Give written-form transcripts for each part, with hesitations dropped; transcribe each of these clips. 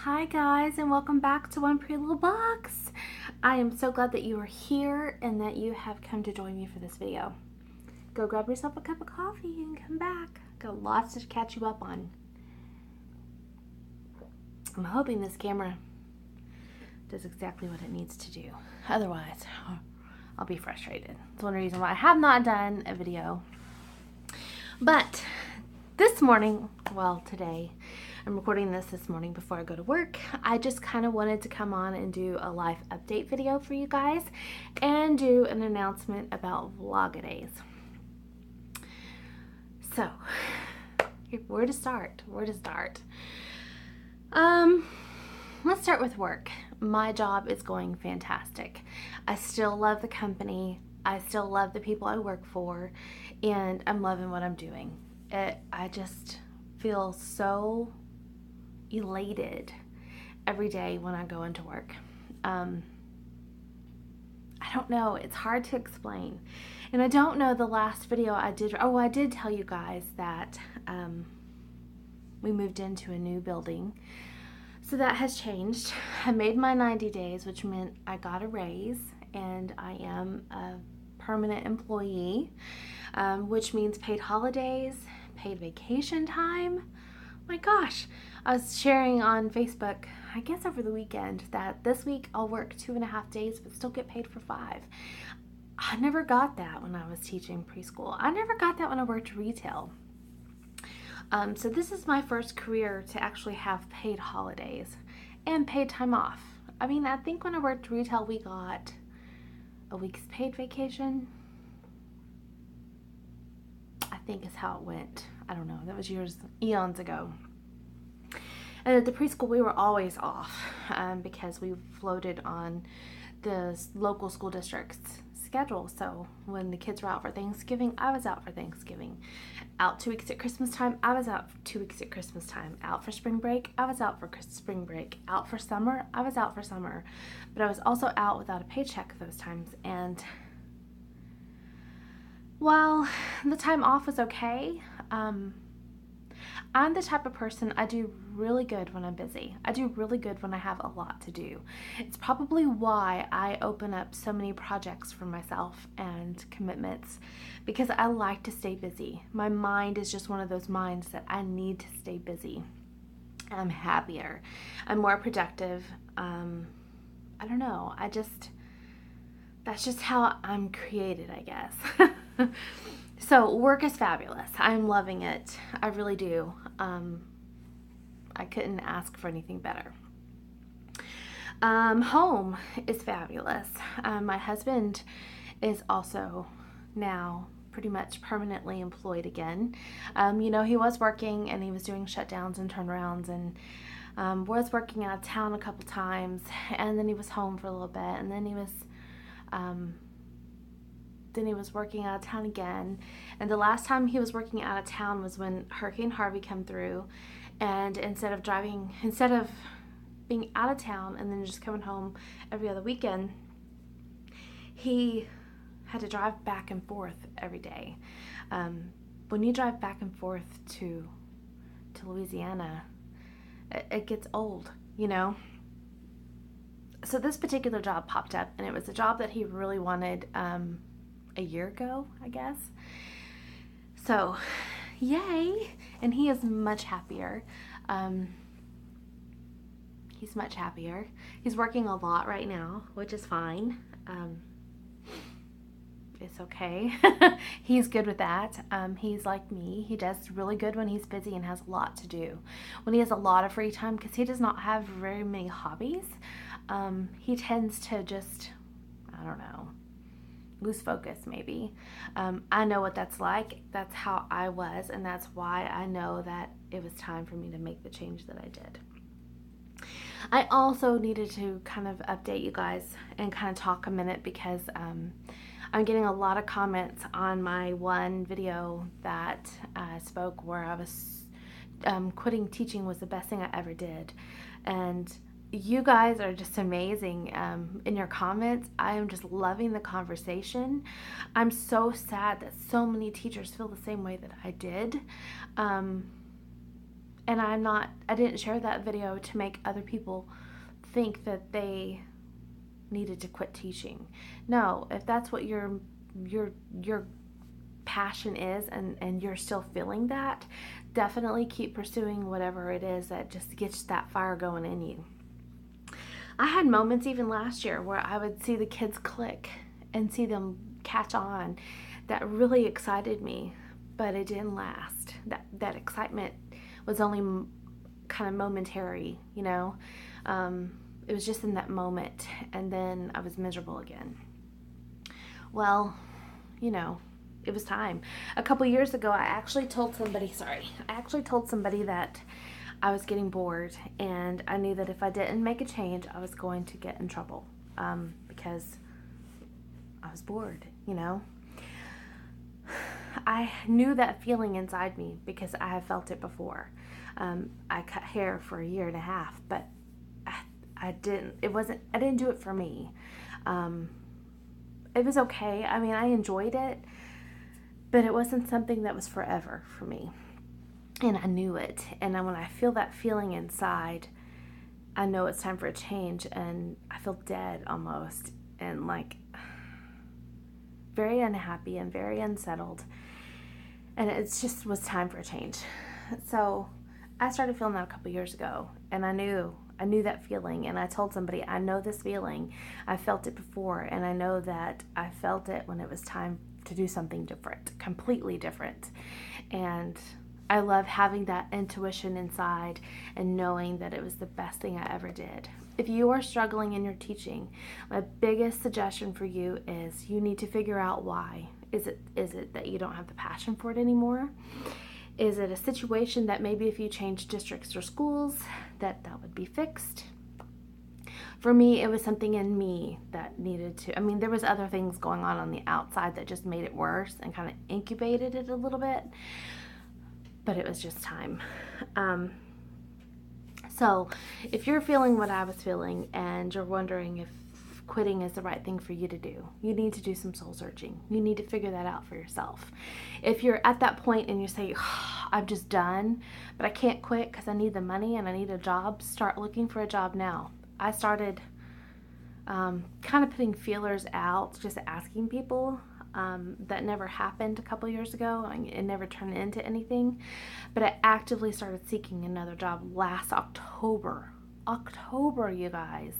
Hi guys, and welcome back to One Pretty Little Box. I am so glad that you are here and that you have come to join me for this video. Go grab yourself a cup of coffee and come back. Got lots to catch you up on. I'm hoping this camera does exactly what it needs to do. Otherwise, I'll be frustrated. It's one reason why I have not done a video. But this morning, well, today, I'm recording this morning before I go to work. I just kind of wanted to come on and do a life update video for you guys and do an announcement about Vlogidays. So, where to start? Let's start with work. My job is going fantastic. I still love the company. I still love the people I work for, and I'm loving what I'm doing. I just feel so elated every day when I go into work. I don't know, it's hard to explain. And I don't know the last video I did, I did tell you guys that we moved into a new building. So that has changed. I made my 90 days, which meant I got a raise, and I am a permanent employee, which means paid holidays, paid vacation time. My gosh, I was sharing on Facebook, I guess over the weekend, that this week I'll work 2.5 days but still get paid for 5. I never got that when I was teaching preschool. I never got that when I worked retail. So this is my first career to actually have paid holidays and paid time off. I mean, I think when I worked retail, we got a week's paid vacation. I think is how it went. I don't know. That was eons ago. And at the preschool, we were always off because we floated on the local school district's schedule. So when the kids were out for Thanksgiving, I was out for Thanksgiving. Out 2 weeks at Christmas time, I was out 2 weeks at Christmas time. Out for spring break, I was out for spring break. Out for summer, I was out for summer. But I was also out without a paycheck those times. And while the time off was okay, I'm the type of person, I do really good when I'm busy. I do really good when I have a lot to do. It's probably why I open up so many projects for myself and commitments, because I like to stay busy. My mind is just one of those minds that I need to stay busy. I'm happier. I'm more productive. I don't know. That's just how I'm created, I guess. So work is fabulous. I'm loving it. I really do. I couldn't ask for anything better. Home is fabulous. My husband is also now pretty much permanently employed again. He was working and he was doing shutdowns and turnarounds and was working out of town a couple times, and then he was home for a little bit, and then he was working out of town again. And the last time he was working out of town was when Hurricane Harvey came through, and instead of being out of town and then just coming home every other weekend, he had to drive back and forth every day. When you drive back and forth to Louisiana, it gets old, So this particular job popped up, and it was a job that he really wanted a year ago, I guess. So, yay! And he is much happier. He's much happier. He's working a lot right now, which is fine. It's okay. He's good with that. He's like me. He does really good when he's busy and has a lot to do. When he has a lot of free time, because he does not have very many hobbies, he tends to just, I don't know, lose focus maybe. I know what that's like. That's how I was, and that's why I know that it was time for me to make the change that I did. I also needed to kind of update you guys and kind of talk a minute, because I'm getting a lot of comments on my one video that spoke where I was quitting teaching was the best thing I ever did. And you guys are just amazing in your comments. I am just loving the conversation. I'm so sad that so many teachers feel the same way that I did. And I didn't share that video to make other people think that they needed to quit teaching. No, if that's what your passion is, and you're still feeling that, definitely keep pursuing whatever it is that just gets that fire going in you. I had moments even last year where I would see the kids click and see them catch on. That really excited me, but it didn't last. That excitement was only kind of momentary, you know. It was just in that moment, and then I was miserable again. Well, you know, it was time. A couple years ago, I actually told somebody that I was getting bored, and I knew that if I didn't make a change, I was going to get in trouble, because I was bored, you know. I knew that feeling inside me because I have felt it before. I cut hair for 1.5 years, but I didn't do it for me. It was okay. I mean, I enjoyed it, but it wasn't something that was forever for me. And I knew it. And when I feel that feeling inside, I know it's time for a change, and I feel dead almost, and like very unhappy and very unsettled. And it just was time for a change. So I started feeling that a couple years ago, and I knew that feeling, and I told somebody, I know this feeling. I felt it before, and I know that I felt it when it was time to do something different, completely different. And I love having that intuition inside and knowing that it was the best thing I ever did. If you are struggling in your teaching, my biggest suggestion for you is you need to figure out why. Is it that you don't have the passion for it anymore? Is it a situation that maybe if you change districts or schools, that would be fixed? For me, it was something in me that needed to, I mean, there was other things going on the outside that just made it worse and kind of incubated it a little bit, but it was just time. So if you're feeling what I was feeling and you're wondering if quitting is the right thing for you to do, you need to do some soul searching. You need to figure that out for yourself. If you're at that point and you say, I'm just done, but I can't quit because I need the money and I need a job, start looking for a job now. I started kind of putting feelers out, just asking people. That never happened a couple years ago. It never turned into anything, but I actively started seeking another job last October, you guys.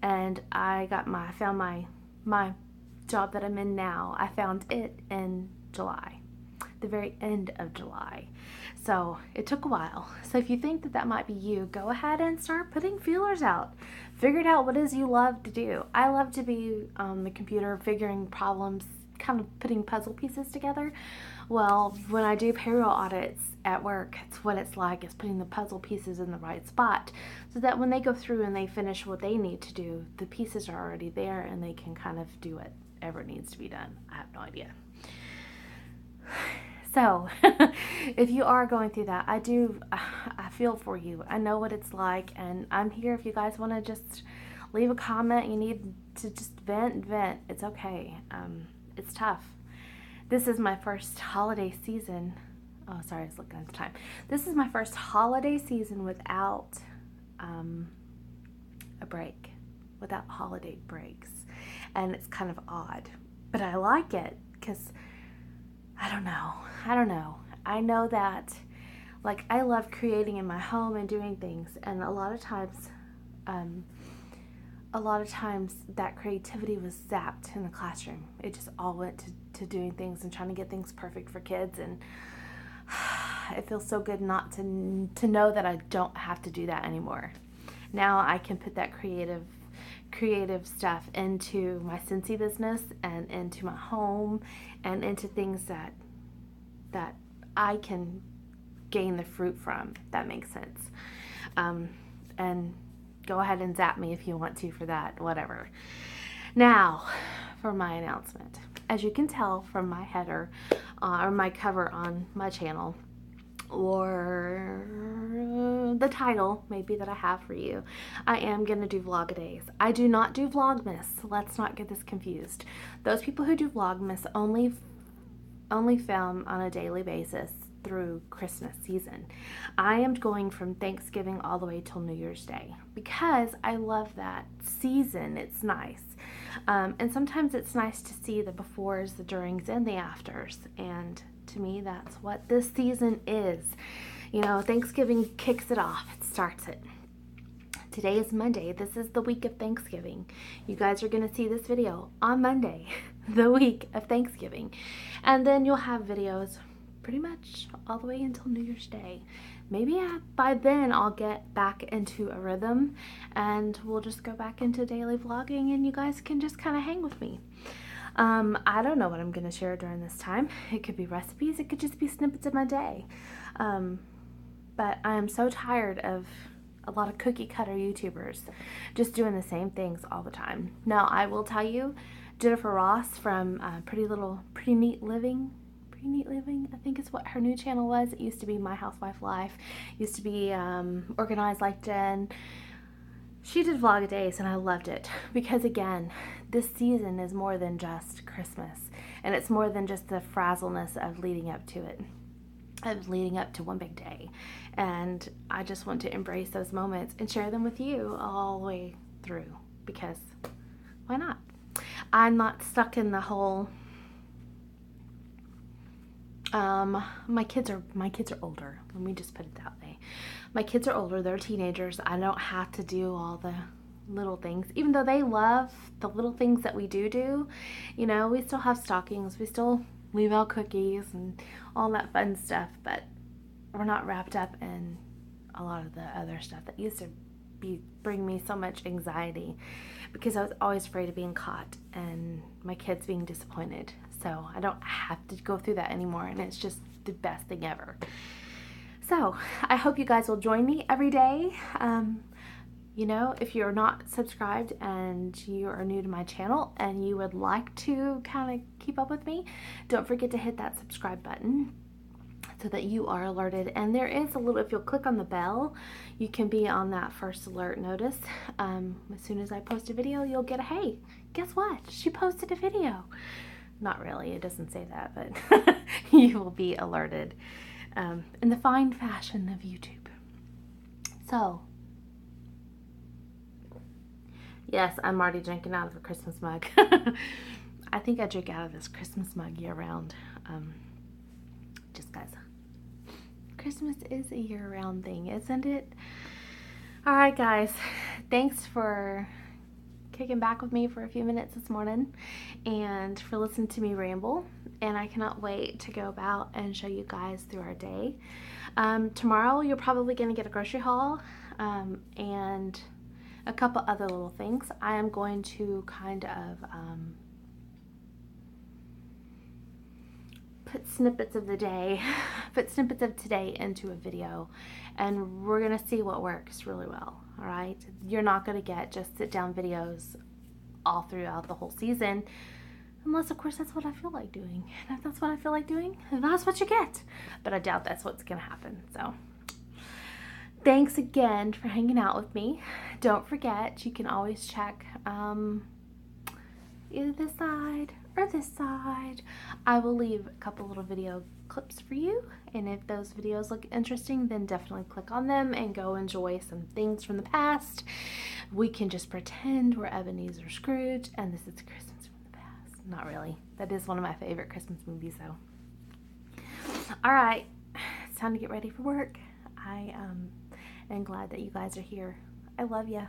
And I found my job that I'm in now. I found it in July, the very end of July. So it took a while. So if you think that might be you, go ahead and start putting feelers out. Figure out what it is you love to do. I love to be on the computer figuring problems, kind of putting puzzle pieces together. Well, when I do payroll audits at work, it's what it's like. It's putting the puzzle pieces in the right spot so that when they go through and they finish what they need to do, the pieces are already there and they can kind of do whatever needs to be done. I have no idea. So if you are going through that, I feel for you. I know what it's like, and I'm here if you guys want to just leave a comment. You need to just vent. It's okay. It's tough. This is my first holiday season. Oh, sorry, I was looking at the time. This is my first holiday season without a break, without holiday breaks. And it's kind of odd, but I like it because I don't know. I know that, like, I love creating in my home and doing things, and a lot of times that creativity was zapped in the classroom. It just all went to doing things and trying to get things perfect for kids, and it feels so good not to know that I don't have to do that anymore. Now I can put that creative stuff into my Scentsy business and into my home and into things that I can gain the fruit from. If that makes sense. And go ahead and zap me if you want to for that, whatever. Now, for my announcement. As you can tell from my header or my cover on my channel, or the title maybe that I have for you, I am going to do Vlogidays. I do not do Vlogmas. Let's not get this confused. Those people who do Vlogmas only film on a daily basis. through Christmas season. I am going from Thanksgiving all the way till New Year's Day because I love that season. It's nice. And sometimes it's nice to see the befores, the durings, and the afters. And to me, that's what this season is. You know, Thanksgiving kicks it off. It starts it. Today is Monday. This is the week of Thanksgiving. You guys are going to see this video on Monday, the week of Thanksgiving. And then you'll have videos pretty much all the way until New Year's Day. Maybe by then I'll get back into a rhythm and we'll just go back into daily vlogging and you guys can just kind of hang with me. I don't know what I'm going to share during this time. It could be recipes. It could just be snippets of my day. But I am so tired of a lot of cookie cutter YouTubers just doing the same things all the time. Now, I will tell you, Jennifer Ross from Pretty Neat Living, I think is what her new channel was. It used to be My Housewife Life, used to be Organized Like Jen. She did Vlogidays and I loved it because, again, this season is more than just Christmas, and it's more than just the frazzleness of leading up to it, of leading up to one big day. And I just want to embrace those moments and share them with you all the way through, because why not? I'm not stuck in the whole my kids are older. Let me just put it that way. My kids are older. They're teenagers. I don't have to do all the little things, even though they love the little things that we do. You know, we still have stockings. We still leave out cookies and all that fun stuff, but we're not wrapped up in a lot of the other stuff that used to bring me so much anxiety, because I was always afraid of being caught and my kids being disappointed. So I don't have to go through that anymore, and it's just the best thing ever. So I hope you guys will join me every day. You know, if you're not subscribed and you are new to my channel and you would like to kind of keep up with me, don't forget to hit that subscribe button so that you are alerted. And there is a little, if you'll click on the bell, you can be on that first alert notice. As soon as I post a video, you'll get a, hey, guess what? She posted a video. Not really, it doesn't say that, but you will be alerted in the fine fashion of YouTube. So, yes, I'm already drinking out of a Christmas mug. I think I drink out of this Christmas mug year round. Just guys, Christmas is a year-round thing, isn't it? All right, guys, thanks for kicking back with me for a few minutes this morning and for listening to me ramble. And I cannot wait to go about and show you guys through our day. Tomorrow, you're probably going to get a grocery haul and a couple other little things. I am going to kind of put snippets of today into a video, and we're gonna see what works really well. All right, you're not gonna get just sit down videos all throughout the whole season, unless of course that's what I feel like doing. And if that's what I feel like doing, that's what you get. But I doubt that's what's gonna happen. So thanks again for hanging out with me. Don't forget, you can always check either this side or this side. I will leave a couple little video clips for you, and if those videos look interesting, then definitely click on them and go enjoy some things from the past. We can just pretend we're Ebenezer Scrooge and this is Christmas from the past. Not really. That is one of my favorite Christmas movies though. All right, it's time to get ready for work. I am glad that you guys are here. I love you.